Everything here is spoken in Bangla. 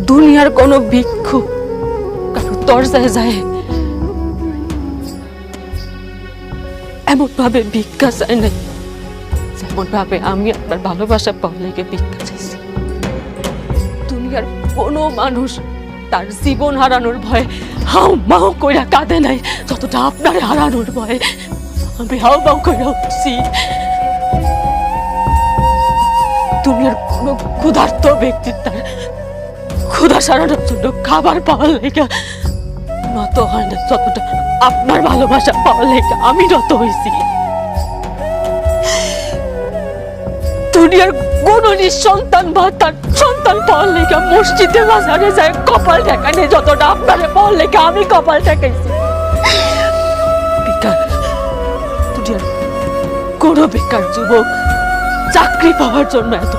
দুনিয়ার কোনো ভিক্ষু কারো দরজায় যায় এমন ভাবে ভিক্ষা চায় নাই, যেমন ভাবে আমি আপনার ভালোবাসা পাওয়ার লেগে ভিক্ষা চাইছি। দুনিয়ার কোনো মানুষ তার জীবন হারানোর ভয়ে হাউ মাউ কইরা কাঁদে নাই, যতটা আপনার হারানোর ভয়ে আমি হাউ মাউ কইরা উঠছি। দুনিয়ার কোনো ক্ষুধার্ত ব্যক্তি তার ক্ষুধা সারানোর জন্য খাবার পাওয়ার লেগে নত হয় না, যতটা আপনার ভালোবাসা পাওয়ার লেগে আমি নত হয়েছি। দুনিয়ার কোন নিঃসন্তান বা তার সন্তান পাওয়ার লেগে মসজিদে বাজারে যায় কপাল ঠেকানে, যতটা আপনারে পাওয়ার লেগে আমি কপাল ঠেকাইছি। বেকার দুনিয়ার কোন বেকার যুবক চাকরি পাওয়ার জন্য এত